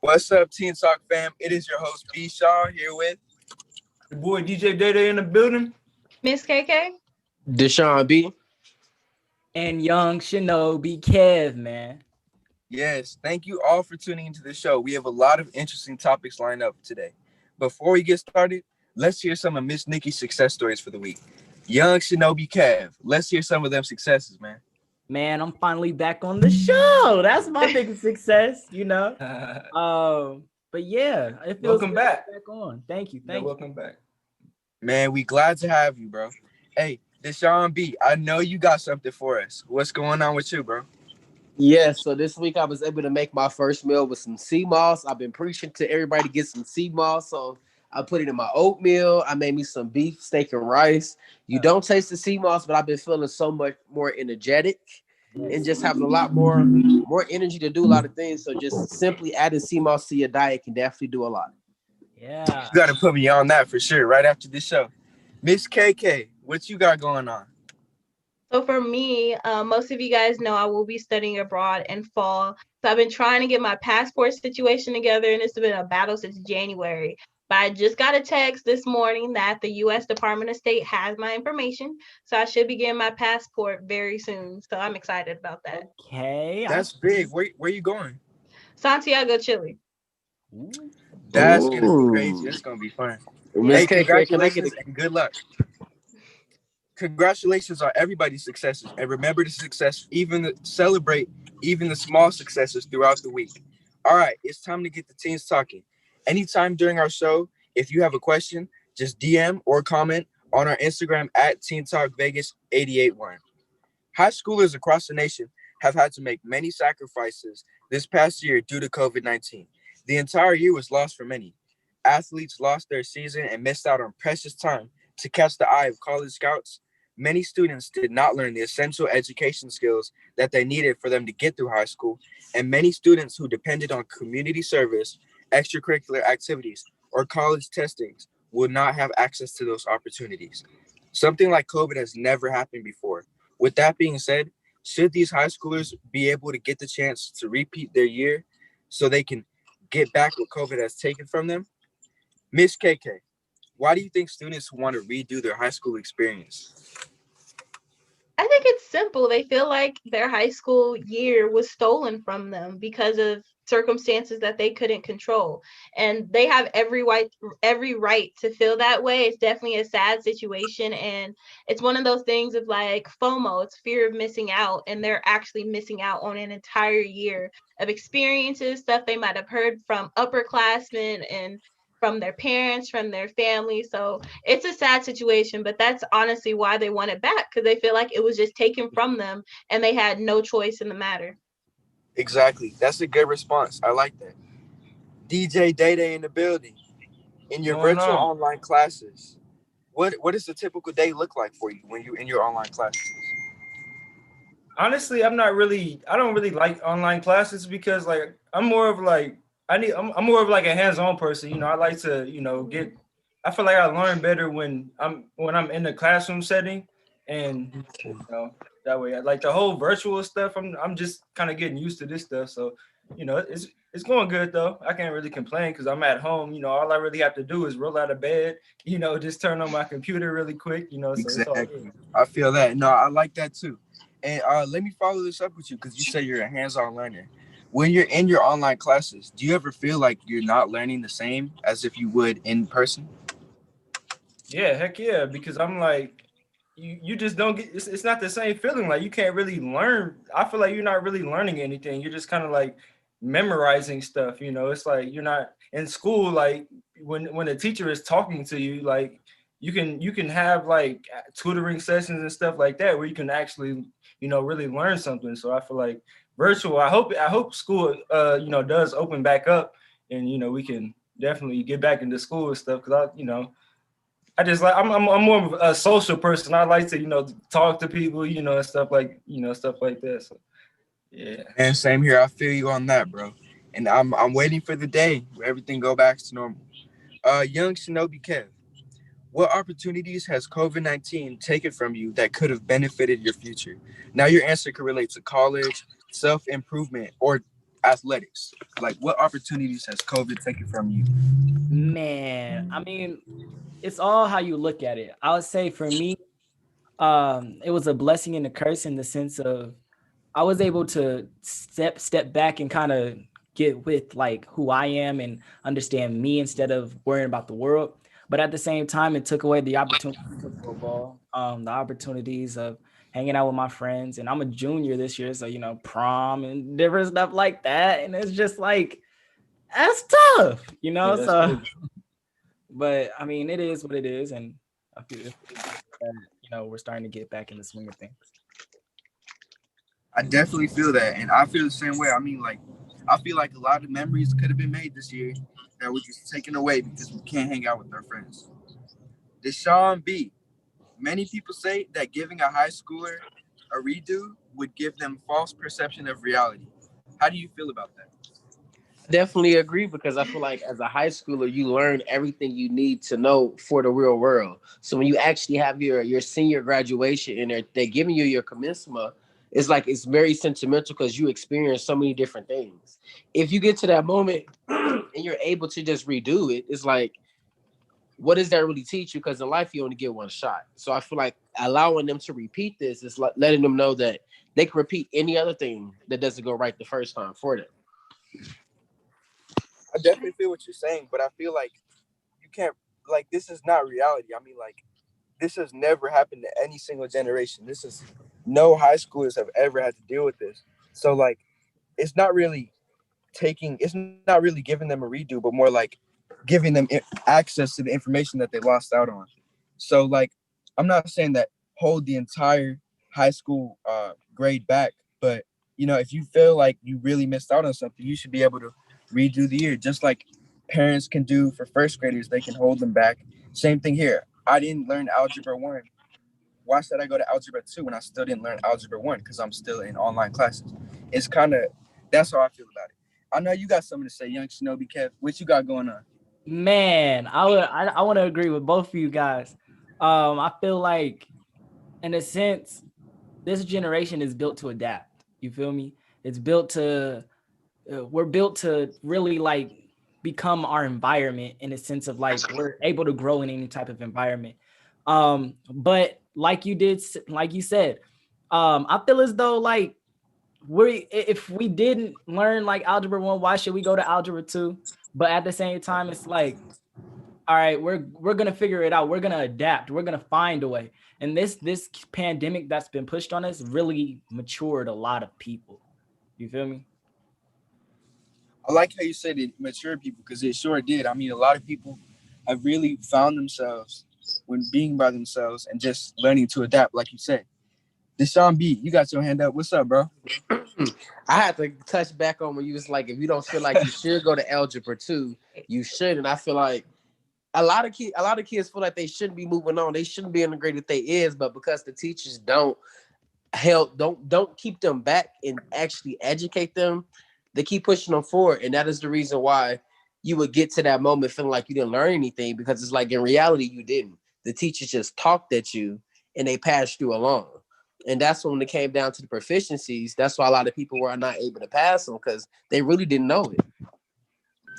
What's up, Teen Talk fam? It is your host, B. Shaw, here with. Your boy DJ Day Day in the building. Miss KK? Deshaun B. And young Shinobi Kev, man. Yes, thank you all for tuning into the show. We have a lot of interesting topics lined up today. Before we get started, let's hear some of Miss Nikki's success stories for the week. Young Shinobi Kev, let's hear some of them successes, man. Man, I'm finally back on the show. That's my biggest success, But yeah, it feels Welcome good back. to be back on. Thank you. Welcome back. Man, we glad to have you, bro. Hey, Deshaun B, I know you got something for us. What's going on with you, bro? Yes, so this week I was able to make my first meal with some sea moss. I've been preaching to everybody to get some sea moss, so I put it in my oatmeal. I made me some beef, steak, and rice. You don't taste the sea moss, but I've been feeling so much more energetic and just having a lot more energy to do a lot of things. So just simply adding sea moss to your diet can definitely do a lot. Yeah. You got to put me on that for sure right after this show. Miss KK, what you got going on? So for me, most of you guys know I will be studying abroad in fall. So I've been trying to get my passport situation together, and it's been a battle since January. But I just got a text this morning that the U.S. Department of State has my information. So I should be getting my passport very soon. So I'm excited about that. Okay. That's big. Where you going? Santiago, Chile. That's going to be crazy. That's going to be fun. Miss Hey, KK, can I get congratulations and good luck. Congratulations on everybody's successes, and remember to celebrate even the small successes throughout the week. All right, it's time to get the teens talking. Anytime during our show, if you have a question, just DM or comment on our Instagram at Teen Talk Vegas 881. High schoolers across the nation have had to make many sacrifices this past year due to COVID-19. The entire year was lost for many. Athletes lost their season and missed out on precious time to catch the eye of college scouts. Many students did not learn the essential education skills that they needed for them to get through high school, and many students who depended on community service, extracurricular activities, or college testings would not have access to those opportunities. Something like COVID has never happened before. With that being said, should these high schoolers be able to get the chance to repeat their year so they can get back what COVID has taken from them? Miss KK, why do you think students want to redo their high school experience? I think it's simple. They feel like their high school year was stolen from them because of circumstances that they couldn't control. And they have every right to feel that way. It's definitely a sad situation. And it's one of those things of like FOMO, it's fear of missing out. And they're actually missing out on an entire year of experiences, stuff they might have heard from upperclassmen and from their parents, from their family. So it's a sad situation, but that's honestly why they want it back, because they feel like it was just taken from them and they had no choice in the matter. Exactly. That's a good response. I like that. DJ Day Day in the building. In your Going virtual on? online classes, what does a typical day look like for you when you're in your online classes? Honestly, I don't really like online classes because like I'm more of like I'm more of like a hands-on person. I like to, I feel like I learn better when I'm in the classroom setting, and that way like the whole virtual stuff, I'm just kind of getting used to this stuff. So, it's going good though. I can't really complain because I'm at home. All I really have to do is roll out of bed, just turn on my computer really quick, so it's all Exactly. good. I feel that. No, I like that too. And let me follow this up with you because you say you're a hands-on learner. When you're in your online classes, do you ever feel like you're not learning the same as if you would in person? Yeah, heck yeah, because I'm like, you just don't get, it's not the same feeling. Like you can't really learn. I feel like you're not really learning anything. You're just kind of like memorizing stuff. It's like you're not in school. Like when a teacher is talking to you, like you can have like tutoring sessions and stuff like that where you can actually really learn something. So I feel like virtual. I hope school does open back up, and we can definitely get back into school and stuff because I just like I'm more of a social person. I like to talk to people, and stuff like that. So yeah. And same here. I feel you on that, bro. And I'm waiting for the day where everything go back to normal. Young Shinobi Kev, what opportunities has COVID-19 taken from you that could have benefited your future? Now your answer could relate to college, self-improvement, or athletics? Like, what opportunities has COVID taken from you? Man, I mean, it's all how you look at it. I would say for me, it was a blessing and a curse in the sense of I was able to step back and kind of get with like who I am and understand me instead of worrying about the world. But at the same time, it took away the opportunity for football, the opportunities of hanging out with my friends. And I'm a junior this year, so prom and different stuff like that. And it's just like that's tough, Yeah, that's So, cool. but I mean, it is what it is, and I feel that we're starting to get back in the swing of things. I definitely feel that, and I feel the same way. I mean, like, I feel like a lot of memories could have been made this year that were just taken away because we can't hang out with our friends. Deshaun B. Many people say that giving a high schooler a redo would give them false perception of reality. How do you feel about that? Definitely agree, because I feel like as a high schooler, you learn everything you need to know for the real world. So when you actually have your senior graduation and they're giving you your commencement, it's very sentimental because you experience so many different things. If you get to that moment and you're able to just redo it, it's like, what does that really teach you? Because in life, you only get one shot. So I feel like allowing them to repeat this is like letting them know that they can repeat any other thing that doesn't go right the first time for them. I definitely feel what you're saying, but I feel like you can't, like, this is not reality. I mean, like, this has never happened to any single generation. No high schoolers have ever had to deal with this. So, like, it's not really giving them a redo, but more like giving them access to the information that they lost out on. So, like, I'm not saying that hold the entire high school grade back, but if you feel like you really missed out on something, you should be able to redo the year, just like parents can do for first graders. They can hold them back. Same thing here. I didn't learn algebra 1. Why should I go to algebra 2 when I still didn't learn algebra 1? Because I'm still in online classes. It's kind of, that's how I feel about it. I know you got something to say, young Shinobi Kev. What you got going on? Man, I want to agree with both of you guys. I feel like, in a sense, this generation is built to adapt. You feel me? It's built to, we're built to really like become our environment in a sense of like we're able to grow in any type of environment. But like you said, I feel as though like if we didn't learn like algebra 1, why should we go to algebra 2? But at the same time, it's like, all right, we're gonna figure it out. We're gonna adapt. We're gonna find a way. And this pandemic that's been pushed on us really matured a lot of people. You feel me? I like how you said it matured people, because it sure did. I mean, a lot of people have really found themselves when being by themselves and just learning to adapt, like you said. Deshaun B, you got your hand up. What's up, bro? I had to touch back on when you was like, if you don't feel like you should go to algebra 2, you should. And I feel like a lot of kids feel like they shouldn't be moving on. They shouldn't be in the grade that they is, but because the teachers don't keep them back and actually educate them, they keep pushing them forward. And that is the reason why you would get to that moment feeling like you didn't learn anything, because it's like in reality you didn't. The teachers just talked at you and they passed you along. And that's when it came down to the proficiencies. That's why a lot of people were not able to pass them, because they really didn't know it.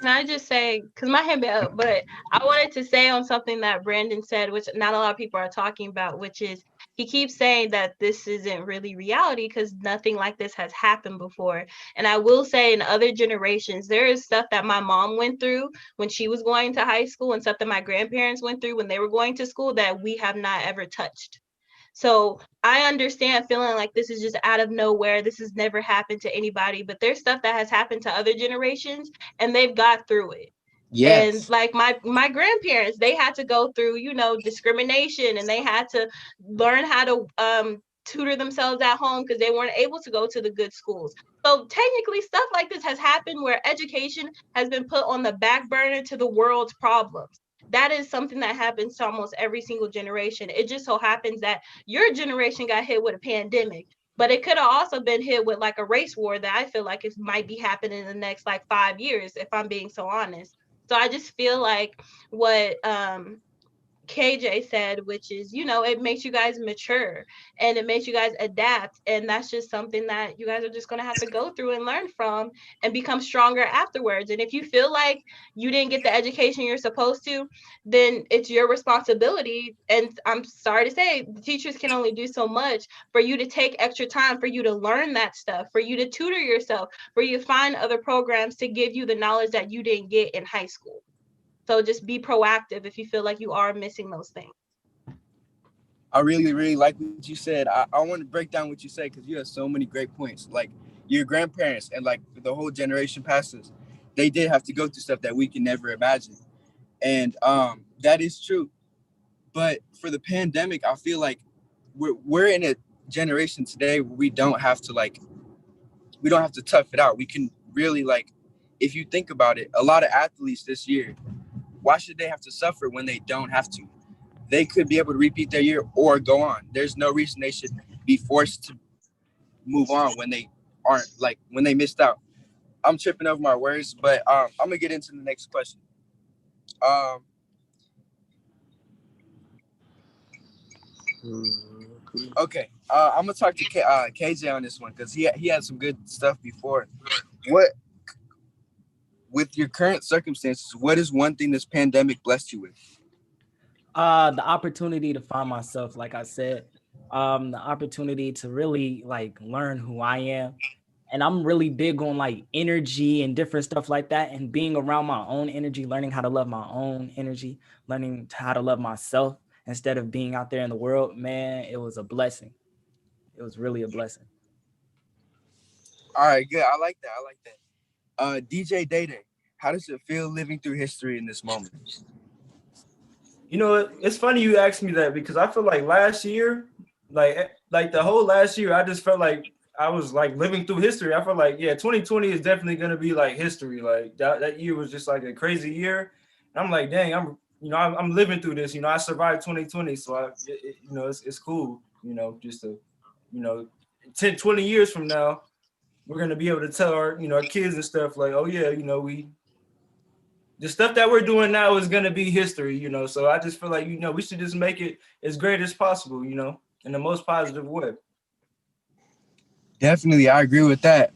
Can I just say, because my hand be up, but I wanted to say on something that Brandon said, which not a lot of people are talking about, which is he keeps saying that this isn't really reality because nothing like this has happened before. And I will say, in other generations, there is stuff that my mom went through when she was going to high school and stuff that my grandparents went through when they were going to school that we have not ever touched. So I understand feeling like this is just out of nowhere. This has never happened to anybody, but there's stuff that has happened to other generations and they've got through it. And Yes. like my grandparents, they had to go through, discrimination, and they had to learn how to tutor themselves at home because they weren't able to go to the good schools. So technically stuff like this has happened where education has been put on the back burner to the world's problems. That is something that happens to almost every single generation. It just so happens that your generation got hit with a pandemic, but it could have also been hit with like a race war that I feel like it might be happening in the next like 5 years, if I'm being so honest. So I just feel like what KJ said, which is, it makes you guys mature and it makes you guys adapt. And that's just something that you guys are just going to have to go through and learn from and become stronger afterwards. And if you feel like you didn't get the education you're supposed to, then it's your responsibility. And I'm sorry to say, the teachers can only do so much for you to take extra time, for you to learn that stuff, for you to tutor yourself, for you to find other programs to give you the knowledge that you didn't get in high school. So just be proactive if you feel like you are missing those things. I really, really like what you said. I want to break down what you said because you have so many great points. Like your grandparents and like the whole generation past us, they did have to go through stuff that we can never imagine. And that is true. But for the pandemic, I feel like we're in a generation today where we don't have to tough it out. We can really, like, if you think about it, a lot of athletes this year, why should they have to suffer when they don't have to? They could be able to repeat their year or go on. There's no reason they should be forced to move on when they aren't, like, when they missed out. I'm tripping over my words, but I'm gonna get into the next question. Okay, I'm gonna talk to KJ on this one because he had some good stuff before. What, with your current circumstances, what is one thing this pandemic blessed you with? The opportunity to find myself, like I said, the opportunity to really like learn who I am. And I'm really big on like energy and different stuff like that. And being around my own energy, learning how to love my own energy, learning how to love myself instead of being out there in the world, man, it was a blessing. It was really a blessing. All right, good. I like that. DJ Day, how does it feel living through history in this moment? You know, it's funny you asked me that because I feel like last year, like the whole last year, I just felt like I was like living through history. I felt like, yeah, 2020 is definitely gonna be like history. Like that year was just like a crazy year. And I'm like, dang, I'm living through this. I survived 2020, so it's cool. Just to, 10, 20 years from now, we're gonna be able to tell our kids and stuff like, oh yeah, the stuff that we're doing now is going to be history, so I just feel like, we should just make it as great as possible, in the most positive way. Definitely, I agree with that.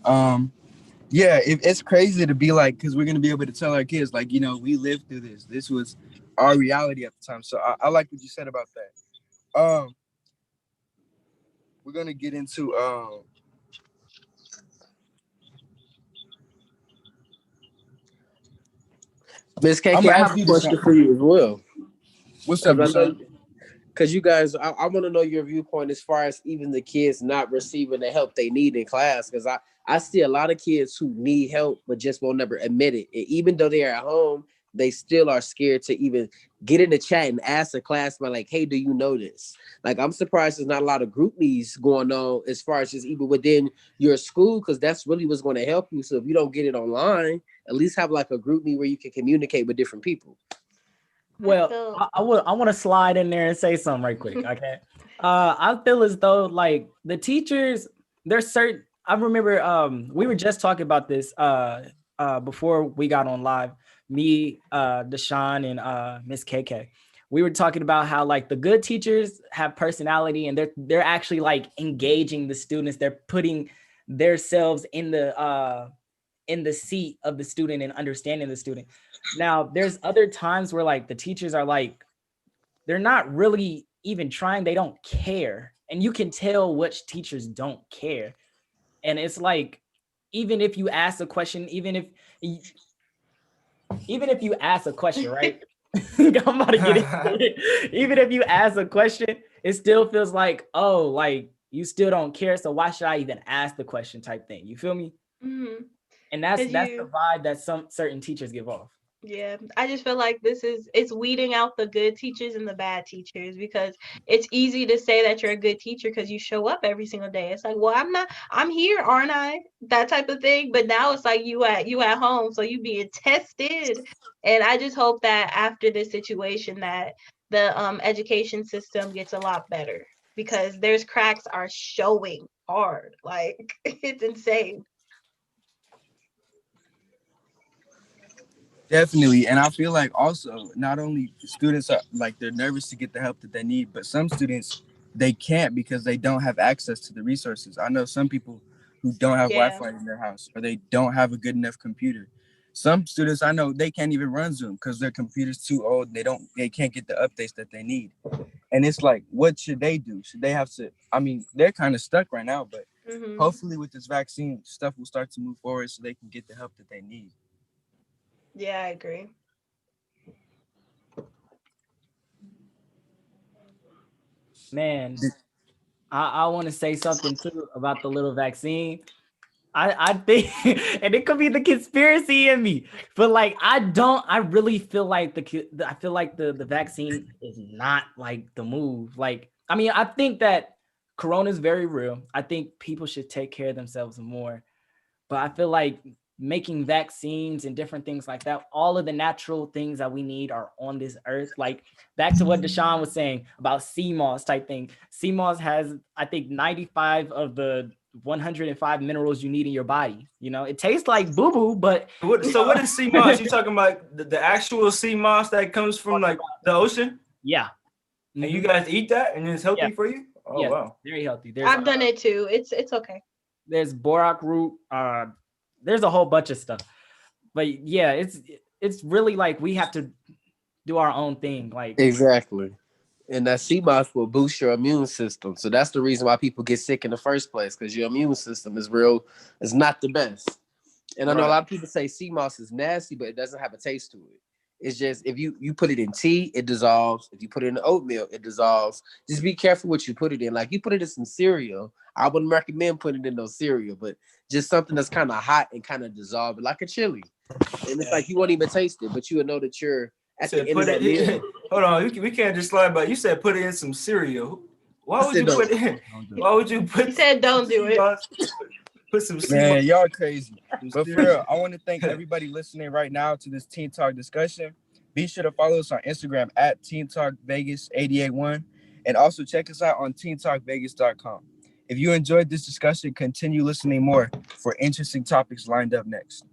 Yeah, it's crazy to be like, because we're going to be able to tell our kids, like, we lived through this. This was our reality at the time. So I like what you said about that. We're going to get into... Miss KK, I have a question for you as well. What's up, son? Because you guys, I want to know your viewpoint as far as even the kids not receiving the help they need in class. Because I see a lot of kids who need help but just won't never admit it. And even though they are at home, they still are scared to even get in the chat and ask the classmate, like, hey, do you know this? Like, I'm surprised there's not a lot of group needs going on as far as just even within your school, because that's really what's going to help you. So if you don't get it online, at least have like a group need where you can communicate with different people. Well, I want to slide in there and say something right quick. Okay. I feel as though like the teachers, there's certain, I remember we were just talking about this before we got on live. Me, Deshaun, and Miss KK. We were talking about how like the good teachers have personality and they're actually like engaging the students. They're putting themselves in the seat of the student and understanding the student. Now, there's other times where like the teachers are like, they're not really even trying. They don't care. And you can tell which teachers don't care. And it's like, even if you ask a question, even if you ask a question, right? I'm about to get into it. Even if you ask a question, it still feels like, oh, like you still don't care. So why should I even ask the question type thing? You feel me? Mm-hmm. And that's the vibe that some certain teachers give off. Yeah, I just feel like it's weeding out the good teachers and the bad teachers, because it's easy to say that you're a good teacher because you show up every single day. It's like, well, I'm here, aren't I? That type of thing. But now it's like you at home, so you being tested. And I just hope that after this situation that the education system gets a lot better, because there's cracks are showing hard. Like it's insane. Definitely. And I feel like also not only students are like they're nervous to get the help that they need, but some students they can't because they don't have access to the resources. I know some people who don't have Yeah. Wi-Fi in their house or they don't have a good enough computer. Some students I know they can't even run Zoom because their computer's too old. They can't get the updates that they need. And it's like, what should they do? Should they have to? I mean, they're kind of stuck right now, but Mhm. hopefully with this vaccine, stuff will start to move forward so they can get the help that they need. Yeah, I agree. Man, I want to say something too about the little vaccine. I think, and it could be the conspiracy in me, but like I really feel like I feel like the vaccine is not like the move. Like, I mean, I think that Corona is very real. I think people should take care of themselves more, but I feel like making vaccines and different things like that, all of the natural things that we need are on this earth. Like back to what Deshaun was saying about sea moss type thing. Sea moss has, I think, 95 of the 105 minerals you need in your body. You know, it tastes like boo-boo, but So what is sea moss? You talking about the actual sea moss that comes from like the ocean? yeah. And you Mhm. guys eat that and it's healthy Yeah. for you? Oh Yes, wow. very healthy. I've done it too. It's okay. There's borax root. There's a whole bunch of stuff. But yeah, it's really like we have to do our own thing. Like Exactly. And that CMOS will boost your immune system. So that's the reason why people get sick in the first place, because your immune system is not the best. And I know a Right. lot of people say CMOS is nasty, but it doesn't have a taste to it. It's just if you put it in tea, it dissolves. If you put it in oatmeal, it dissolves. Just be careful what you put it in. Like you put it in some cereal, I wouldn't recommend putting it in no cereal, but just something that's kind of hot and kind of dissolve it, like a chili. And it's like you won't even taste it, but you will know that you're at the Said end of put that meal. it. Hold on, we can't just slide by. You said put it in some cereal. Why I would said you no. put it? Why would you put? He said don't do it. Put some sea Man, moss- y'all crazy. some But for cereal. real, I want to thank everybody listening right now to this Teen Talk discussion. Be sure to follow us on Instagram at Teen Talk Vegas 881 and also check us out on teentalkvegas.com. If you enjoyed this discussion, continue listening more for interesting topics lined up next.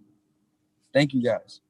Thank you guys.